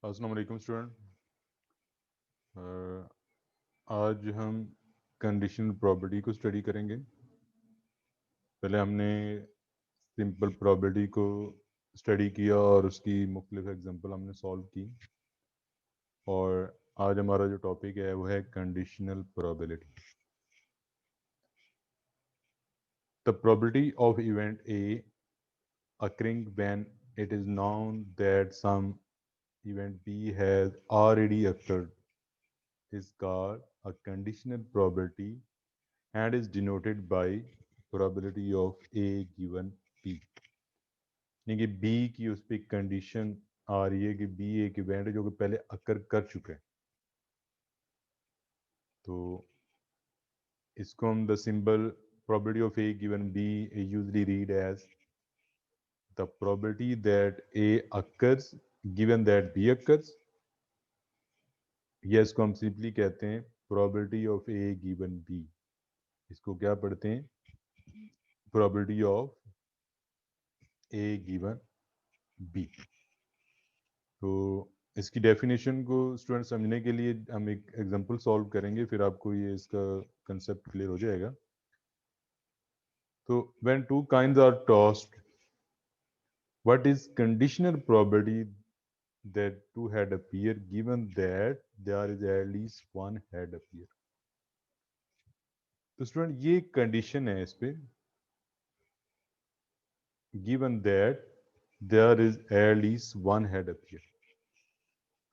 अस्सलाम वालेकुम स्टूडेंट। आज हम कंडीशनल प्रॉपर्टी को स्टडी करेंगे। पहले हमने सिंपल प्रॉपर्टी को स्टडी किया और उसकी मुख्तलिफ एग्जांपल हमने सॉल्व की, और आज हमारा जो टॉपिक है वो है conditional probability. The probability of event A occurring when it is known that some event B has already occurred is called a conditional probability and is denoted by probability of A given P। यानी कि B की उस पर condition आ रही है कि B एक इवेंट है जो कि पहले अकर कर चुका है, तो इसको हम the symbol probability of A given B usually read as the probability that A occurs given that B occurs, या इसको हम सिंपली कहते हैं probability of A given B। इसको क्या पढ़ते हैं? probability of A given B। तो इसकी डेफिनेशन को स्टूडेंट समझने के लिए हम एक एग्जांपल सॉल्व करेंगे, फिर आपको ये इसका कंसेप्ट क्लियर हो जाएगा। तो when two coins are tossed, what is conditional probability that two head appear given that there is at least one head appear. तो स्टूडेंट ये कंडीशन है इस पे, given that there is at least one head appear.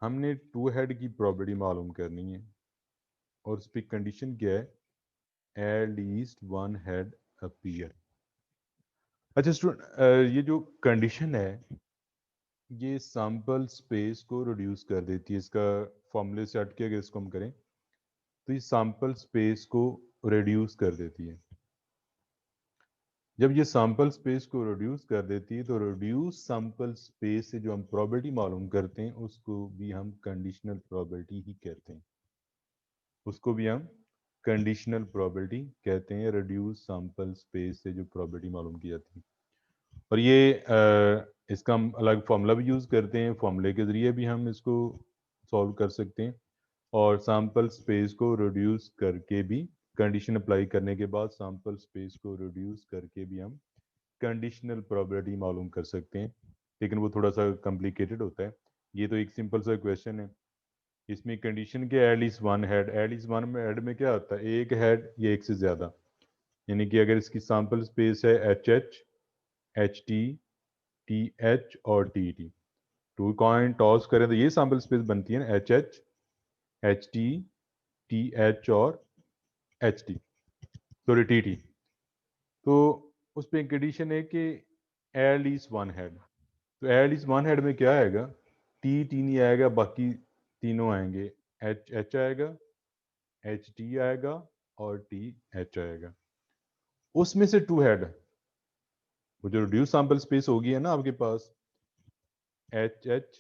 हमने two head की probability मालूम करनी है और उस पर कंडीशन क्या है? At least one head appear. अच्छा स्टूडेंट, ये जो कंडीशन है ये सैंपल स्पेस को रिड्यूस कर देती है। इसका फॉर्मूले से हट के अगर इसको हम करें तो ये सैंपल स्पेस को रिड्यूस कर देती है। जब ये सैंपल स्पेस को रिड्यूस कर देती है तो रिड्यूस सैंपल स्पेस से जो हम प्रोबेबिलिटी मालूम करते हैं उसको भी हम कंडीशनल प्रोबेबिलिटी ही कहते हैं। उसको भी हम कंडीशनल प्रोबेबिलिटी कहते हैं, रिड्यूस सैंपल स्पेस से जो प्रोबेबिलिटी मालूम की जाती है। और ये इसका हम अलग फॉर्मूला भी यूज़ करते हैं, फॉर्मूले के ज़रिए भी हम इसको सॉल्व कर सकते हैं। और सैंपल स्पेस को रिड्यूस करके भी, कंडीशन अप्लाई करने के बाद सैंपल स्पेस को रिड्यूस करके भी हम कंडीशनल प्रोबेबिलिटी मालूम कर सकते हैं, लेकिन वो थोड़ा सा कॉम्प्लिकेटेड होता है। ये तो एक सिंपल सा क्वेश्चन है, इसमें कंडीशन क्या है? At least one head. At least one head में क्या होता है? एक हेड या एक से ज़्यादा। यानी कि अगर इसकी सैंपल स्पेस है H H, H T, T H और T T, two coin toss करें तो ये सैंपल स्पेस बनती है ना, H H, H T H और H T, sorry T T. तो उस पर कंडीशन है कि एटलीस्ट वन हेड। तो एटलीस्ट वन हेड में क्या आएगा? टी नहीं आएगा, बाकी तीनों आएंगे। एच एच आएगा, एच टी आएगा और टी एच आएगा। उसमें से टू हेड, वो जो रिड्यूस सैंपल स्पेस होगी है ना आपके पास, एच एच,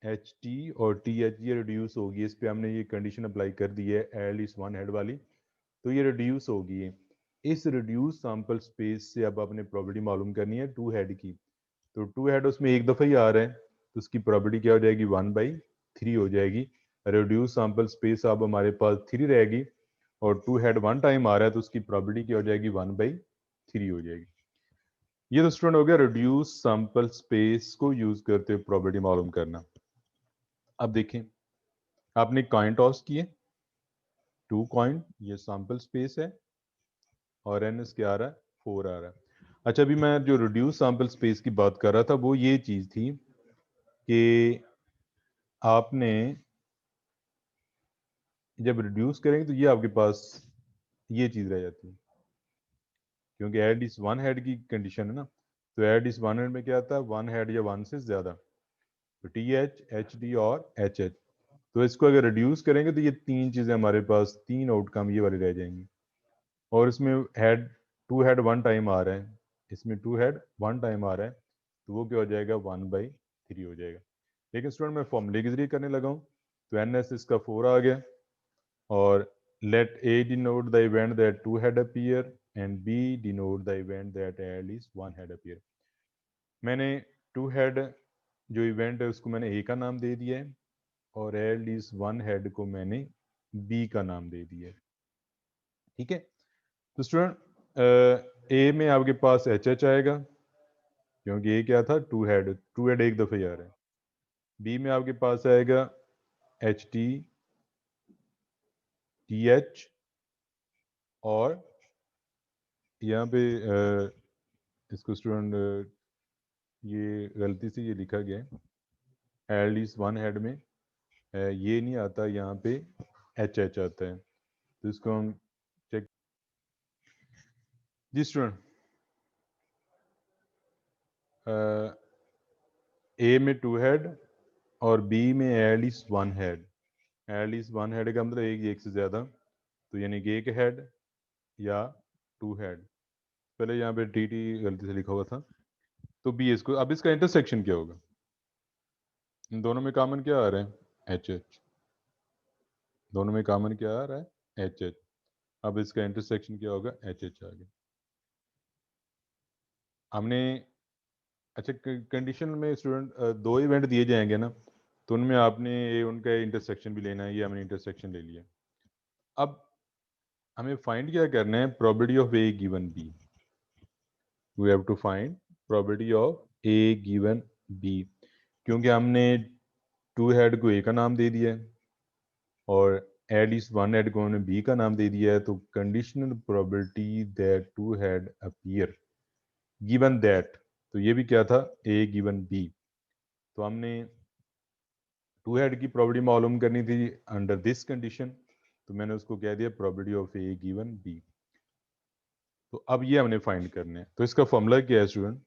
एच टी और टी एच, ये रिड्यूस होगी। इस पे हमने ये कंडीशन अप्लाई कर दी है एटलीस्ट वन हेड वाली, तो ये रिड्यूस होगी। इस रिड्यूस सैंपल स्पेस से अब आपने प्रोबेबिलिटी मालूम करनी है टू हेड की। तो टू हेड उसमें एक दफ़ा ही आ रहा है, तो उसकी प्रोबेबिलिटी क्या हो जाएगी? 1/3 हो जाएगी। रिड्यूस सैंपल स्पेस अब हमारे पास 3 रहेगी, और टू हेड वन टाइम आ रहा है तो उसकी प्रोबेबिलिटी क्या हो जाएगी? 1/3 हो जाएगी। ये तो स्टूडेंट हो गया रिड्यूस सैंपल स्पेस को यूज करते हुए प्रोबेबिलिटी मालूम करना। अब देखें, आपने कॉइन टॉस किए, टू कॉइन, ये सैंपल स्पेस है और एन एस क्या आ रहा है? 4 आ रहा है। अच्छा, अभी मैं जो रिड्यूस सैंपल स्पेस की बात कर रहा था वो ये चीज थी कि आपने जब रिड्यूस करेंगे तो ये आपके पास ये चीज रह जाती है, क्योंकि एट इज वन हेड की कंडीशन है ना। तो एट इज वन हेड में क्या आता है? वन हेड या वन से ज्यादा। तो टी एच, एच डी और एच एच। तो इसको अगर रिड्यूस करेंगे तो ये तीन चीजें हमारे पास, तीन आउटकम ये वाले रह जाएंगी। और इसमें head, two head one time आ रहा है, इसमें टू हेड वन टाइम आ रहा है, तो वो क्या हो जाएगा? 1/3 हो जाएगा। लेकिन स्टूडेंट मैं फॉर्मूले के जरिए करने लगा हूँ, तो एन एस इसका 4 आ गया। और let A denote the event that two head appear and B denote the event that at least one head appear। मैंने टू हेड जो इवेंट है उसको मैंने A का नाम दे दिया है, और एटलीस्ट वन हेड को मैंने बी का नाम दे दिया है। ठीक है, तो स्टूडेंट ए में आपके पास एच एच आएगा क्योंकि ये क्या था, टू हेड एक दफे आ रहा है। बी में आपके पास आएगा एच टी टी एच, और यहाँ पे इसको स्टूडेंट ये गलती से ये लिखा गया है एटलीस्ट वन हेड में, ये नहीं आता, यहाँ पे एच एच आता है, तो इसको हम चेक। जी स्टूडेंट, ए में टू हेड और बी में at least one head. At least one head का मतलब एक से ज़्यादा, तो यानी कि एक हेड या टू हेड। पहले यहाँ पे टी टी गलती से लिखा हुआ था, तो बी इसको, अब इसका इंटरसेक्शन क्या होगा, इन दोनों में कॉमन क्या आ रहा है, एच एच। दोनों में कॉमन क्या आ रहा है, एच एच। अब इसका इंटरसेक्शन क्या होगा, एच एच आ गया। हमने, अच्छा कंडीशन में स्टूडेंट दो इवेंट दिए जाएंगे ना, तो उनमें आपने ये उनका इंटरसेक्शन भी लेना है, ये हमने इंटरसेक्शन ले लिया। अब हमें फाइंड क्या करना है, probability of A given B. We have to find probability of A given B, क्योंकि हमने टू हेड को ए का नाम दे दिया है और एटलीस्ट वन हेड को हमने बी का नाम दे दिया है, तो conditional probability that two head appear given that, तो ये भी क्या था, ए गिवन बी। तो हमने टू हेड की प्रोबेबिलिटी मालूम करनी थी अंडर दिस कंडीशन, तो मैंने उसको कह दिया probability of A given B. तो अब ये हमने फाइंड करना है, तो इसका फॉर्मूला क्या है स्टूडेंट,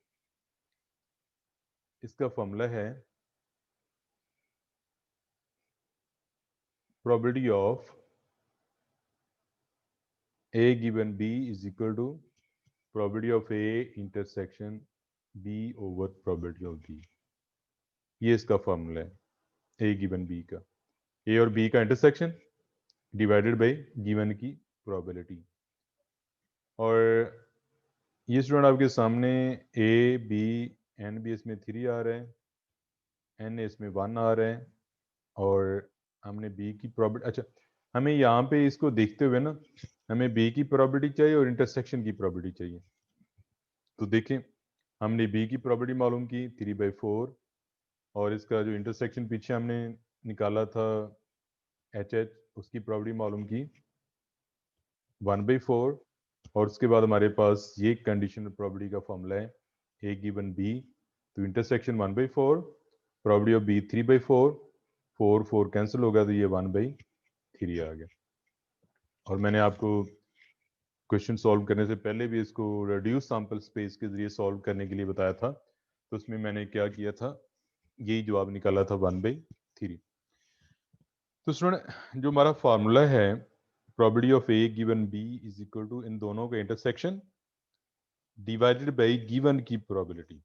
इसका फॉर्मूला है probability of A given B is equal to probability of A intersection B over probability of B. ये इसका फॉर्मूला है ए गिवन बी का, ए और बी का इंटरसेक्शन डिवाइडेड बाई गिवन की प्रोबेबिलिटी। और ये स्टूडेंट आपके सामने ए बी एन भी इसमें 3 आ रहे हैं, एन इसमें 1 आ रहे हैं, और हमने बी की प्रोबेबिलिटी, अच्छा हमें यहाँ पे इसको देखते हुए ना, हमें बी की प्रोबेबिलिटी चाहिए और इंटरसेक्शन की प्रोबेबिलिटी चाहिए। तो देखें, हमने बी की प्रोबेबिलिटी मालूम की 3/4, और इसका जो इंटरसेक्शन पीछे हमने निकाला था एच एच, उसकी प्रोबेबिलिटी मालूम की 1/4, और उसके बाद हमारे पास ये कंडीशनल प्रोबेबिलिटी का फॉर्मूला है ए गिवन बी, तो intersection 1/4, probability of B 3/4, 4 cancel होगा तो ये 1/3 आ गया। और मैंने आपको क्वेश्चन सॉल्व करने से पहले भी इसको रिड्यूस सैंपल स्पेस के जरिए सॉल्व करने के लिए बताया था, तो उसमें मैंने क्या किया था, यही जवाब निकाला था 1/3। तो स्टूडेंट जो हमारा फार्मूला है probability of A given B is equal to इन दोनों का इंटरसेक्शन डिवाइडेड बाई गिवन की प्रोबेबिलिटी।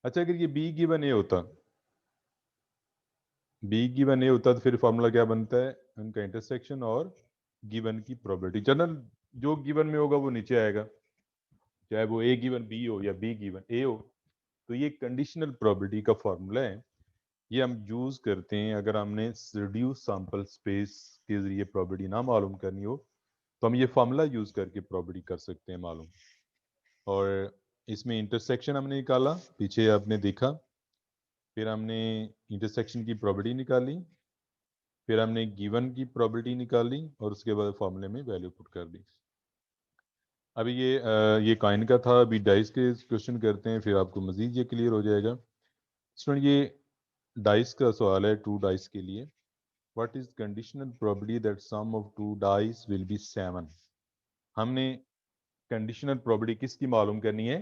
अच्छा अगर ये बी गिवन ए होता, बी गिवन ए होता तो फिर फार्मूला क्या बनता है, उनका इंटरसेक्शन और गिवन की प्रोबेबिलिटी। जनरल जो गिवन में होगा वो नीचे आएगा, चाहे वो ए गिवन बी हो या बी गिवन ए हो। तो ये कंडीशनल प्रोबेबिलिटी का फॉर्मूला है, ये हम यूज करते हैं अगर हमने रिड्यूस सैंपल स्पेस के जरिए प्रोबेबिलिटी ना मालूम करनी हो, तो हम ये फार्मूला यूज करके प्रोबेबिलिटी कर सकते हैं मालूम। और इसमें इंटरसेक्शन हमने निकाला, पीछे आपने देखा, फिर हमने इंटरसेक्शन की प्रोबेबिलिटी निकाली, फिर हमने गिवन की प्रोबेबिलिटी निकाली, और उसके बाद फॉर्मूले में वैल्यू पुट कर दी। अभी ये काइन का था, अभी डाइस के क्वेश्चन करते हैं, फिर आपको मजीद ये क्लियर हो जाएगा। स्टूडेंट ये डाइस का सवाल है, 2 डाइस के लिए। What is conditional probability that sum of 2 dice will be 7। हमने कंडीशनल प्रोबेबिलिटी किसकी मालूम करनी है,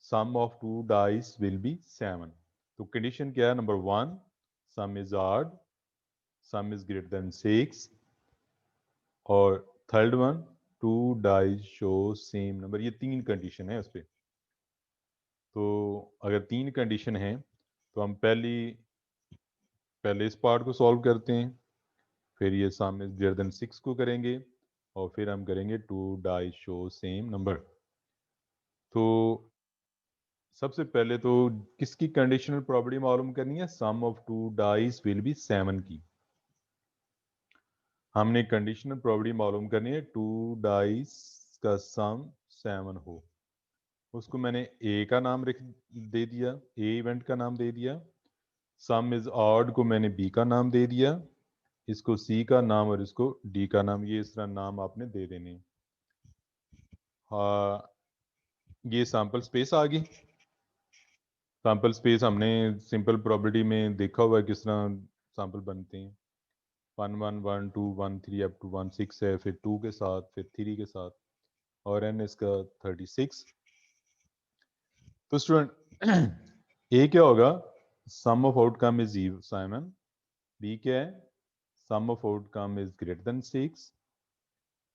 sum of 2 dice will be 7। तो कंडीशन क्या है, number 1 sum is odd, sum is greater than 6, और third one 2 dice show same number. ये 3 कंडीशन है उस पर। तो अगर 3 कंडीशन है तो हम पहले इस पार्ट को सॉल्व करते हैं, फिर ये सम इज ग्रेटर देन 6 को करेंगे, और फिर हम करेंगे 2 डाइस शो सेम नंबर। तो सबसे पहले तो किसकी कंडीशनल प्रॉपर्टी मालूम करनी है? Sum of two dice will be 7 की। हमने कंडीशनल प्रॉपर्टी मालूम करनी है टू डाइस का सम 7 हो। उसको मैंने ए का नाम दे दिया, ए इवेंट का नाम दे दिया। सम इज ऑड को मैंने बी का नाम दे दिया, इसको सी का नाम और इसको डी का नाम, ये इस तरह नाम आपने दे देने। हाँ, ये सैंपल स्पेस आ गई। सैंपल स्पेस हमने सिंपल प्रॉपर्टी में देखा हुआ है किस तरह सैंपल बनते हैं। 1 1 1 2 1 3 अप टू 1 6 है, फिर 2 के साथ, फिर 3 के साथ, और एन इसका 36। तो स्टूडेंट ए क्या होगा? Sum of outcome is seven. B क्या है? Sum of outcome is greater than 6।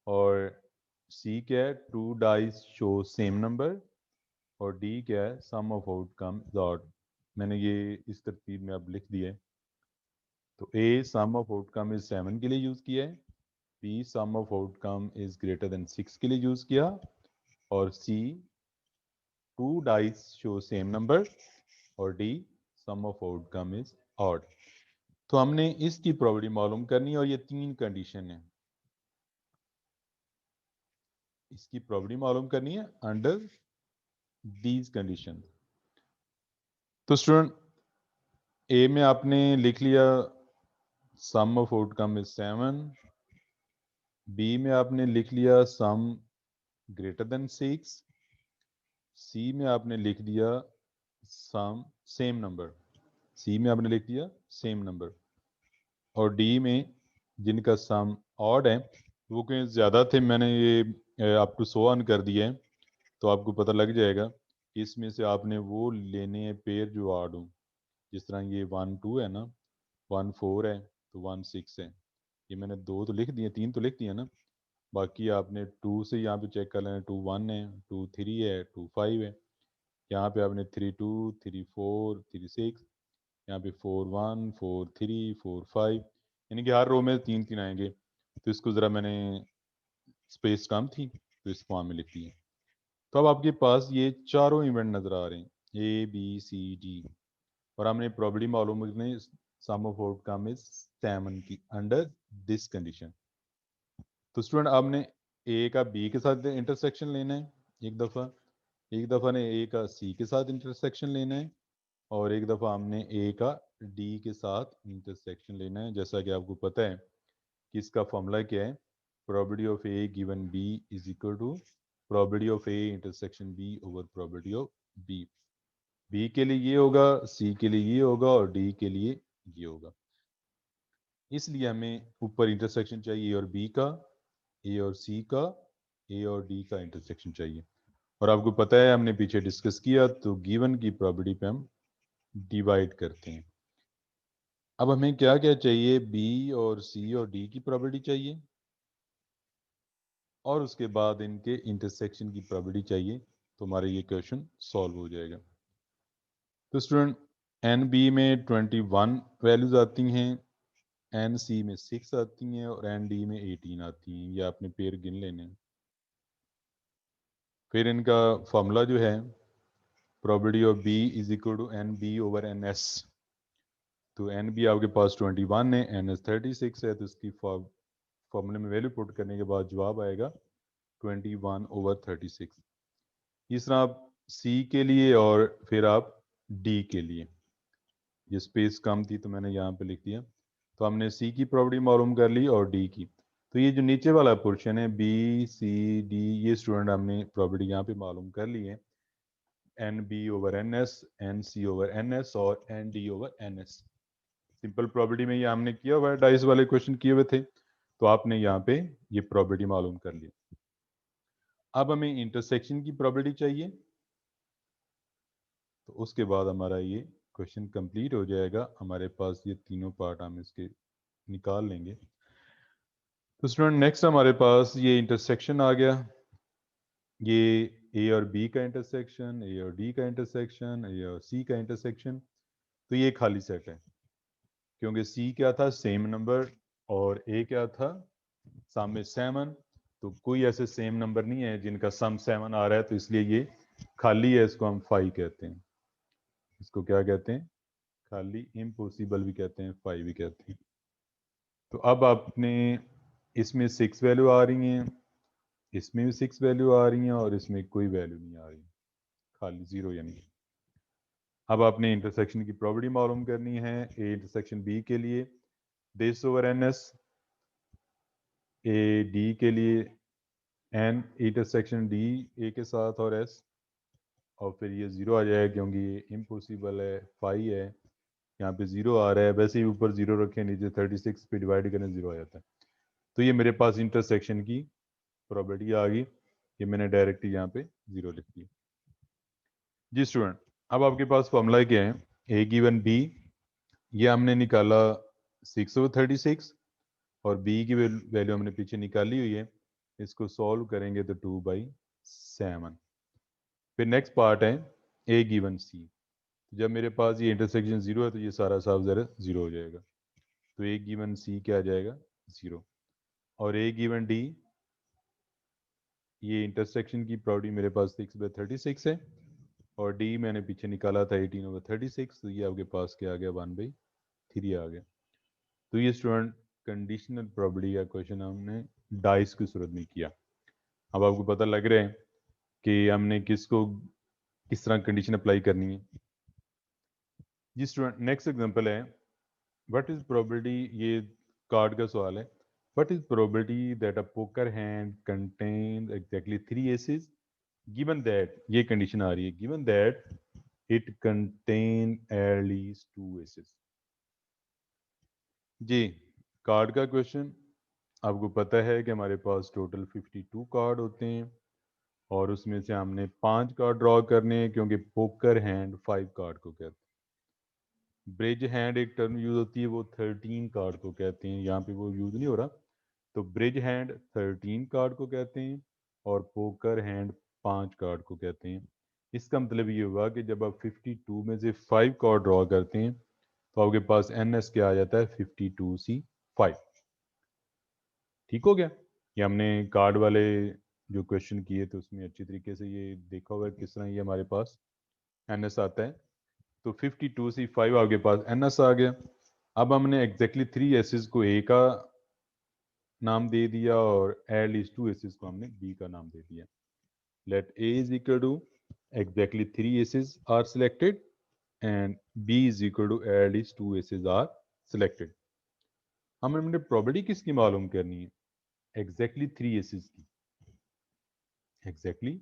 और सी क्या है? Two dice show same number. और डी क्या है? Sum of outcome is odd. मैंने ये इस तरतीब में अब लिख दिया है। तो A sum of outcome is 7 के लिए यूज किया है, B sum of outcome is greater than 6 के लिए यूज किया, और C two dice show same number, और D sum of outcome is odd. तो हमने इसकी प्रॉपर्टी मालूम करनी है, और ये 3 कंडीशन है। इसकी प्रॉपर्टी मालूम करनी है अंडर दीज कंडीशन। तो स्टूडेंट ए में आपने लिख लिया सम ऑफ आउटकम इज 7, बी में आपने लिख लिया सम ग्रेटर देन 6, सी में आपने लिख दिया सम सेम नंबर, सी में आपने लिख दिया सेम नंबर, और डी में जिनका सम ऑड है वो कहीं ज़्यादा थे, मैंने ये अप टू 100 कर दिया है। तो आपको पता लग जाएगा कि इसमें से आपने वो लेने हैं पेयर जो ऑड हो। जिस तरह ये 1 2 है ना, 1 4 है, तो 1 6 है। ये मैंने 2 तो लिख दिए, 3 तो लिख दिए ना। बाकी आपने 2 से यहाँ पे चेक कर लेना, 2 1 है, 2 3 है, 2 5 है। यहाँ पे आपने 3 2 3 4 3 6, यहाँ पे 4 1 4 3 4 5, यानी कि हर रो में 3 3 आएंगे। तो इसको ज़रा मैंने स्पेस कम थी तो इस फॉर्म में लिख दिया। तो अब आपके पास ये चारों इवेंट नज़र आ रहे हैं, ए बी सी डी, और हमने प्रॉपर्टी मालूम करनी सम ऑफ आउटकम इज 7 की अंडर दिस कंडीशन। तो स्टूडेंट आपने ए का बी के साथ इंटरसेक्शन लेना है एक दफ़ा ने ए का सी के साथ इंटरसेक्शन लेना है, और एक दफ़ा हमने ए का डी के साथ इंटरसेक्शन लेना है। जैसा कि आपको पता है कि इसका फॉर्मूला क्या है, probability of A given B is equal to probability of A intersection B over probability of B. B के लिए ये होगा, सी के लिए ये होगा, और डी के लिए ये होगा। इसलिए हमें ऊपर इंटरसेक्शन चाहिए ए और बी का, ए और सी का, ए और डी का इंटरसेक्शन चाहिए। और आपको पता है हमने पीछे डिस्कस किया, तो गिवन की प्रॉपर्टी पे हम डिवाइड करते हैं। अब हमें क्या क्या चाहिए? बी और सी और डी की प्रॉपर्टी चाहिए, और उसके बाद इनके इंटरसेक्शन की प्रॉपर्टी चाहिए। तो हमारा ये क्वेश्चन सॉल्व हो जाएगा। तो स्टूडेंट एन बी में 21 वैल्यूज आती हैं, एन सी में 6 आती हैं, और एन डी में 18 आती हैं। ये आपने पेयर गिन लेने हैं। फिर इनका फॉर्मूला जो है, probability of B is equal to n B over N S. तो एन बी आपके पास 21 है, एन एस 36 है, तो इसकी फॉर्मूले में वैल्यू पुट करने के बाद जवाब आएगा 21 ओवर 36। इस तरह आप सी के लिए और फिर आप डी के लिए, ये स्पेस कम थी तो मैंने यहाँ पे लिख दिया। तो हमने सी की प्रॉपर्टी मालूम कर ली और डी की। तो ये जो नीचे वाला पोर्शन है बी सी डी, ये स्टूडेंट हमने प्रॉपर्टी यहाँ पे मालूम कर ली है, N B over N S, N C over N S, और N D over N S. Simple property में ये हमने किया हुआ है, डाइस वाले क्वेश्चन किए हुए थे, तो आपने यहाँ पे ये प्रॉपर्टी मालूम कर लिया। अब हमें इंटरसेक्शन की प्रॉपर्टी चाहिए, तो उसके बाद हमारा ये क्वेश्चन कंप्लीट हो जाएगा। हमारे पास ये तीनों पार्ट हम इसके निकाल लेंगे। तो स्टूडेंट नेक्स्ट हमारे पास ये इंटरसेक्शन आ गया, ये ए और बी का इंटरसेक्शन, ए और डी का इंटरसेक्शन, ए और सी का इंटरसेक्शन। तो ये खाली सेट है, क्योंकि सी क्या था? सेम नंबर, और ए क्या था? सम में 7। तो कोई ऐसे सेम नंबर नहीं है जिनका सम 7 आ रहा है, तो इसलिए ये खाली है इसको हम फाई कहते हैं, इसको क्या कहते हैं, खाली, इम्पॉसिबल भी कहते हैं, फाई भी कहते हैं। तो अब आपने इसमें 6 वैल्यू आ रही हैं, इसमें भी 6 वैल्यू आ रही हैं, और इसमें कोई वैल्यू नहीं आ रही, खाली 0 यानी। अब आपने इंटरसेक्शन की प्रॉपर्टी मालूम करनी है ए इंटरसेक्शन बी के लिए, this over N S, A D के लिए एन इंटरसेक्शन डी ए के साथ और एस, और फिर ये 0 आ जाएगा क्योंकि ये इम्पॉसिबल है, फाई है, यहाँ पे 0 आ रहा है, वैसे ही ऊपर 0 रखें, नीचे 36 पे डिवाइड करें 0 आ जाता है। तो ये मेरे पास इंटरसेक्शन की प्रॉपर्टी आ गई, ये मैंने डायरेक्टली यहाँ पे 0 लिख दिया। जी स्टूडेंट, अब आपके पास फॉर्मूला क्या है, ए गिवन बी, ये हमने निकाला 6/36 और बी की वैल्यू हमने पीछे निकाली हुई है, इसको सॉल्व करेंगे तो 2/7। फिर नेक्स्ट पार्ट है ए गिवन सी, जब मेरे पास ये इंटरसेक्शन 0 है तो ये सारा साफ ज़रा 0 हो जाएगा, तो ए गिवन सी क्या आ जाएगा 0। और ए गिवन डी, ये इंटरसेक्शन की प्रॉपर्टी मेरे पास 6/36 है, और डी मैंने पीछे निकाला था 18/36, तो ये आपके पास क्या आ गया 1/3 आ गया। तो ये स्टूडेंट कंडीशनल प्रॉपर्टी का क्वेश्चन हमने डाइस की सूरत में किया। अब आपको पता लग रहा है कि हमने किसको किस तरह कंडीशन अप्लाई करनी है। जी स्टूडेंट, नेक्स्ट एग्जांपल है, व्हाट इज प्रोबेबिलिटी, ये कार्ड का सवाल है, what is probability that a poker hand contain exactly 3 aces given that, ये कंडीशन आ रही है, given that it contain at least 2 aces. जी, कार्ड का क्वेश्चन, आपको पता है कि हमारे पास टोटल 52 कार्ड होते हैं, और उसमें से हमने 5 कार्ड ड्रॉ करने हैं, क्योंकि पोकर हैंड 5 कार्ड को कहते हैं। ब्रिज हैंड एक टर्म यूज होती है, वो 13 कार्ड को कहते हैं, यहाँ पे वो यूज नहीं हो रहा, तो ब्रिज हैंड 13 कार्ड को कहते हैं, और पोकर हैंड 5 कार्ड को कहते हैं। इसका मतलब ये हुआ कि जब आप 52 में से 5 कार्ड ड्रॉ करते हैं तो आपके पास एन एस क्या आ जाता है 52C5। ठीक हो गया। ये हमने कार्ड वाले जो क्वेश्चन किए थे उसमें अच्छी तरीके से ये देखा हुआ है किस तरह ये हमारे पास एन एस आता है। तो 52C5 आपके पास एन एस आ गया। अब हमने एग्जैक्टली 3 एसेस को ए का नाम दे दिया, और एट लीस्ट 2 एसेस को हमने बी का नाम दे दिया। Let A is equal to exactly 3 aces are selected and B is equal to at least 2 aces are selected. हमने प्रोबेबिलिटी किसकी मालूम करनी है, एग्जैक्टली 3 एसेस की, एग्जैक्टली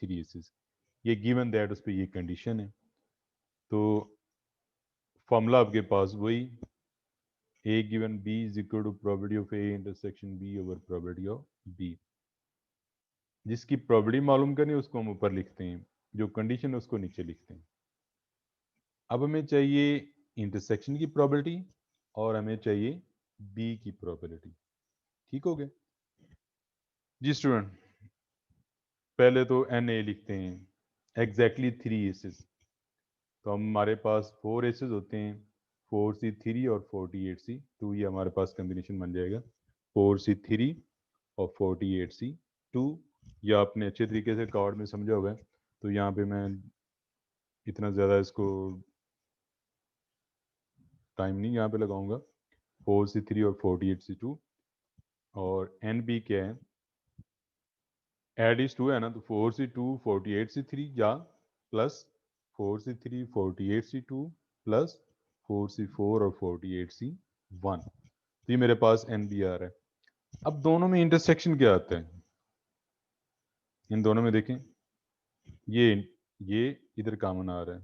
3 एसेस, ये गिवन दैट उस पर ये कंडीशन है। तो फॉर्मूला आपके पास वही, A given B is equal to probability of A intersection B over probability of B। जिसकी probability मालूम करनी है उसको हम ऊपर लिखते हैं, जो कंडीशन है उसको नीचे लिखते हैं। अब हमें चाहिए इंटरसेक्शन की probability और हमें चाहिए B की probability। ठीक हो गया जी स्टूडेंट। पहले तो NA लिखते हैं, एग्जैक्टली 3 एसेस, तो हमारे पास 4 एसेस होते हैं, 4C3 और 48C2, ये हमारे पास कॉम्बिनेशन बन जाएगा 4C3 और 48C2। या आपने अच्छे तरीके से कार्ड में समझा हुआ है, तो यहाँ पे मैं इतना ज़्यादा इसको टाइम नहीं यहाँ पे लगाऊंगा। 4C3 और 48C2, और NB क्या है, एड इज 2 है ना, तो 4C2 48C3 या plus 4C3 48C2 plus 4C4 और 48C1, तो ये मेरे पास NB आ रहा है। अब दोनों में इंटरसेक्शन क्या आता है, इन दोनों में देखें, ये इधर कॉमन आ रहा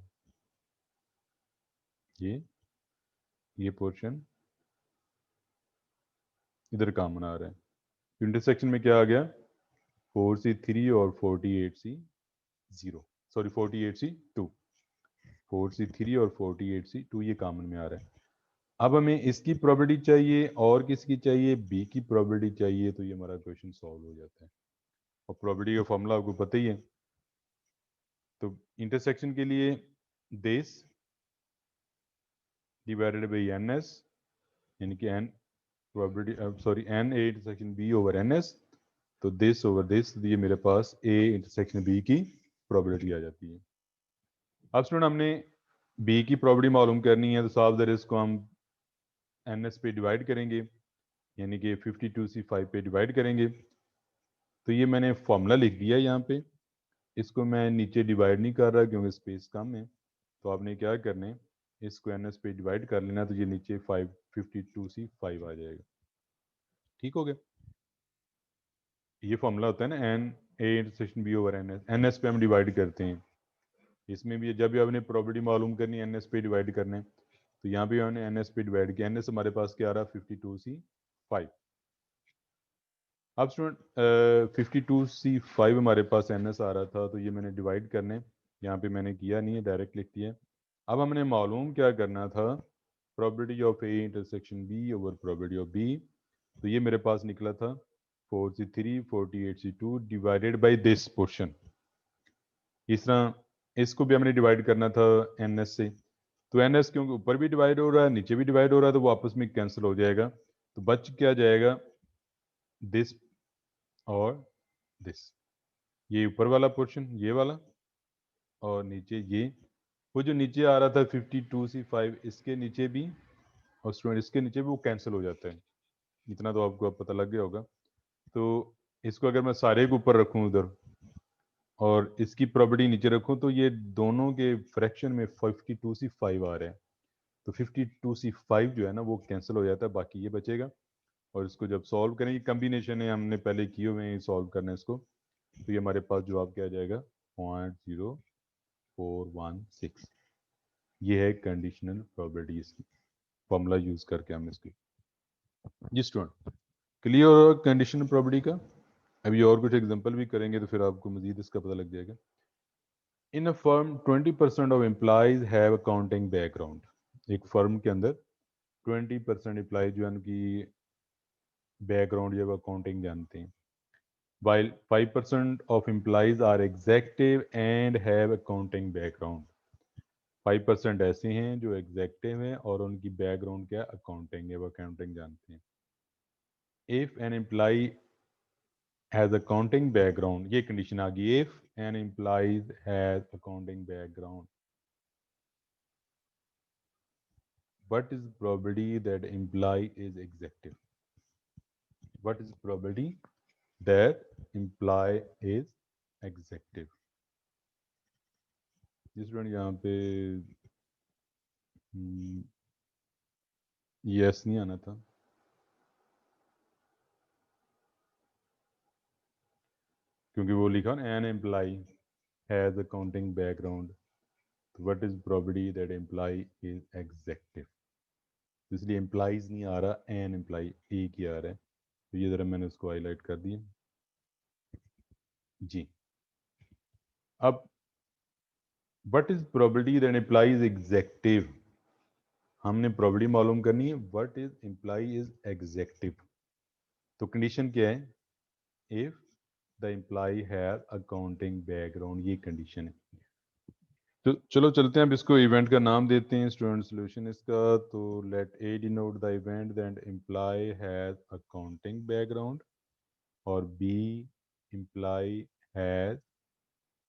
है, ये पोर्शन इधर कॉमन आ रहा है। इंटरसेक्शन में क्या आ गया, 4C3 और 48C0, सॉरी 48C2, 4C3 और 48C2 ये कॉमन में आ रहा है। अब हमें इसकी प्रॉपर्टी चाहिए और किसकी चाहिए, बी की प्रॉपर्टी चाहिए, तो ये हमारा क्वेश्चन सॉल्व हो जाता है। और प्रॉपर्टी का फॉर्मूला आपको पता ही है। तो इंटरसेक्शन के लिए this divided by n S, यानी कि n probability, sorry n A intersection B over N S, तो दिस ओवर दिस, ये मेरे पास ए इंटरसेक्शन बी की प्रॉबिलिटी आ जाती है। अब स्टूडेंट हमने बी की प्रॉबिलिटी मालूम करनी है, तो सॉल्व द रिस्क को हम NS पे डिवाइड करेंगे, यानी कि 52C5 पे डिवाइड करेंगे। तो ये मैंने फॉर्मूला लिख दिया यहाँ पे, इसको मैं नीचे डिवाइड नहीं कर रहा क्योंकि स्पेस कम है। तो आपने क्या करना है, इसको NS पे डिवाइड कर लेना, तो ये नीचे 52C5 आ जाएगा। ठीक हो गया। ये फॉर्मूला होता है ना n A intersection B over NS पे हम डिवाइड करते हैं। इसमें भी जब भी आपने प्रॉपर्टी मालूम करनी है NS पे डिवाइड करना है, तो यहाँ पे हमने NS पे डिवाइड किया। NS हमारे पास क्या आ रहा है 52C5। अब स्टूडेंट 52C5 हमारे पास NS आ रहा था, तो ये मैंने डिवाइड करने, यहाँ पे मैंने किया नहीं है, डायरेक्ट लिख दिया। अब हमने मालूम क्या करना था, property of A intersection B over property of B. तो ये मेरे पास निकला था 4C3 48C2 divided by this portion. इस तरह इसको भी हमने डिवाइड करना था NS से। तो NS क्योंकि ऊपर भी डिवाइड हो रहा है नीचे भी डिवाइड हो रहा है, तो वो आपस में कैंसिल हो जाएगा। तो बच क्या जाएगा, दिस और दिस, ये ऊपर वाला पोर्शन ये वाला, और नीचे ये। वो जो नीचे आ रहा था 52C5, इसके नीचे भी, और स्टूडेंट इसके नीचे भी वो कैंसिल हो जाता है। इतना तो आपको अब पता लग गया होगा। तो इसको अगर मैं सारे के ऊपर रखूँ उधर और इसकी प्रॉपर्टी नीचे रखूँ, तो ये दोनों के फ्रैक्शन में 52C5 आ रहा है। तो 52C5 जो है ना वो कैंसिल हो जाता है, बाकी ये बचेगा। और इसको जब सॉल्व करेंगे, कंबिनेशन है हमने पहले किए हुए हैं सॉल्व करना है इसको, तो ये हमारे पास जवाब क्या आ जाएगा 0.0416। ये है कंडीशनल प्रोबेबिलिटी, इसकी फॉर्मूला यूज करके हम इसकी। जी स्टूडेंट, क्लियर हो कंडीशनल प्रोबेबिलिटी का। अभी और कुछ एग्जांपल भी करेंगे तो फिर आपको मजीद इसका पता लग जाएगा। In a firm 20% of employees have accounting background. एक फर्म के अंदर 20% एम्प्लॉय जो है उनकी बैकग्राउंड या अकाउंटिंग जानते हैं, while 5% of employees are executive and have accounting background। 5% ऐसे हैं जो एग्जेक्टिव हैं और उनकी बैकग्राउंड क्या अकाउंटिंग है, वो अकाउंटिंग जानते हैं। If an employee has accounting background, ये कंडीशन आ गई, if an employee has accounting background, what is probability that employee is executive? What is probability that employee is executive? जिस स्टूडेंट यहाँ पे यस नहीं आना था, क्योंकि वो लिखा ना an employee has accounting background, तो what is probability that employee is executive. तो इसलिए एम्प्लॉयज नहीं आ रहा, एन एम्प्लॉय एक ही आ रहा है। तो ये ज़रा मैंने उसको हाईलाइट कर दिया जी। अब what is probability that employee is executive, हमने प्रोबेबिलिटी मालूम करनी है what is employee is executive. तो कंडीशन क्या है, if the employee has accounting background, ये कंडीशन है। तो चलो चलते हैं, अब इसको इवेंट का नाम देते हैं स्टूडेंट सोल्यूशन इसका। तो let A denote the event that employee has accounting background, और B employee has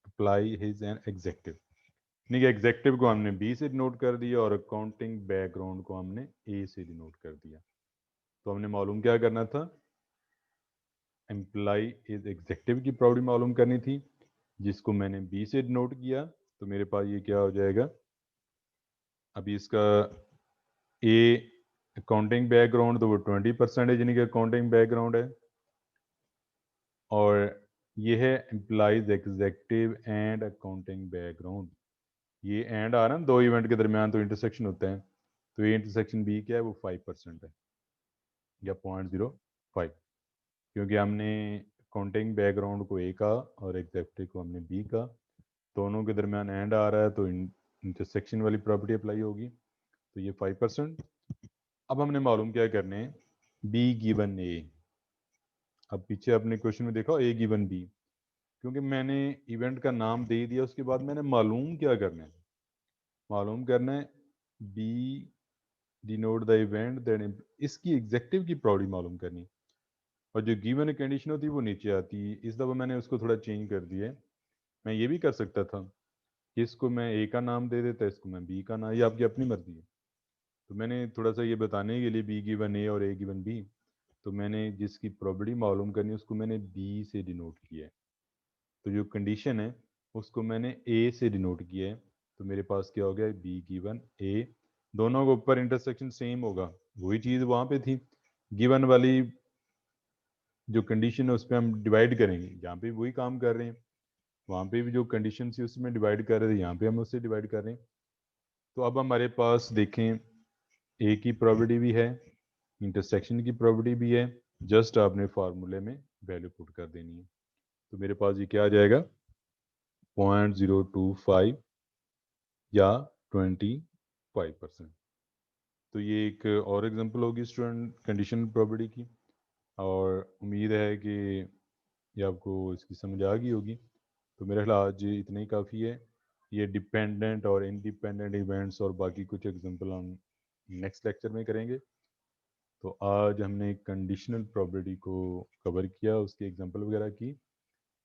apply his an executive. यानी कि एग्जेक्टिव को हमने बी से डिनोट कर दिया और अकाउंटिंग बैकग्राउंड को हमने ए से डिनोट कर दिया। तो हमने मालूम क्या करना था, एम्प्लॉय इज एग्जेक्टिव की प्रॉपर्टी मालूम करनी थी, जिसको मैंने बी से डिनोट किया। तो मेरे पास ये क्या हो जाएगा, अभी इसका ए अकाउंटिंग बैकग्राउंड, तो वो 20% है, यानी कि अकाउंटिंग बैकग्राउंड है। और ये है employees executive and accounting background. ये एंड आ रहा है दो इवेंट के दरमियान, तो इंटरसेक्शन होता है। तो ये इंटरसेक्शन बी क्या है, वो 5% है या 0.05, क्योंकि हमने अकाउंटिंग बैकग्राउंड को ए का और एग्जेक्टिव को हमने बी का, दोनों के दरमियान एंड आ रहा है, तो इंटरसेक्शन वाली प्रॉपर्टी अप्लाई होगी। तो ये 5%। अब हमने मालूम क्या करने हैं, बी गिवन ए। अब पीछे अपने क्वेश्चन में देखो ए गिवन बी, क्योंकि मैंने इवेंट का नाम दे दिया, उसके बाद मैंने मालूम क्या करना है, मालूम करना है B denote the event that, इसकी एग्जेक्टिव की प्रॉपर्टी मालूम करनी है। और जो गिवन कंडीशन होती है वो नीचे आती है। इस दफ़ा मैंने उसको थोड़ा चेंज कर दिया है, मैं ये भी कर सकता था कि इसको मैं ए का नाम दे देता, इसको मैं बी का नाम, ये आपकी अपनी मर्जी है। तो मैंने थोड़ा सा ये बताने के लिए बी गिवन ए और ए गिवन बी, तो मैंने जिसकी प्रॉपर्टी मालूम करनी है उसको मैंने बी से डिनोट किया है। तो जो कंडीशन है उसको मैंने ए से डिनोट किया है। तो मेरे पास क्या हो गया, बी गिवन ए, दोनों के ऊपर इंटरसेक्शन सेम होगा, वही चीज़ वहाँ पे थी। गिवन वाली जो कंडीशन है उस पर हम डिवाइड करेंगे, यहाँ पे वही काम कर रहे हैं, वहाँ पे भी जो कंडीशन थी उसमें डिवाइड कर रहे थे, यहाँ पे हम उससे डिवाइड कर रहे हैं। तो अब हमारे पास देखें ए की प्रॉपर्टी भी है, इंटरसेक्शन की प्रॉपर्टी भी है, जस्ट आपने फार्मूले में वैल्यू पुट कर देनी है। तो मेरे पास ये क्या आ जाएगा, 0.025 या 25%। तो ये एक और एग्जांपल होगी स्टूडेंट कंडीशनल प्रॉपर्टी की, और उम्मीद है कि ये आपको इसकी समझ आ गई होगी। तो मेरा ख्याल आज इतना ही काफ़ी है। ये डिपेंडेंट और इंडिपेंडेंट इवेंट्स और बाकी कुछ एग्जांपल हम नेक्स्ट लेक्चर में करेंगे। तो आज हमने कंडीशनल प्रॉपर्टी को कवर किया, उसकी एग्जांपल वगैरह की,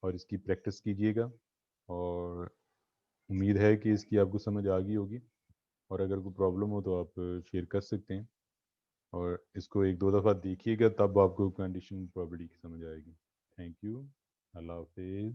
और इसकी प्रैक्टिस कीजिएगा, और उम्मीद है कि इसकी आपको समझ आ गई होगी। और अगर कोई प्रॉब्लम हो तो आप शेयर कर सकते हैं, और इसको एक दो दफ़ा देखिएगा तब आपको कंडीशनल प्रॉपर्टी की समझ आएगी। थैंक यू, अल्लाह हाफिज़।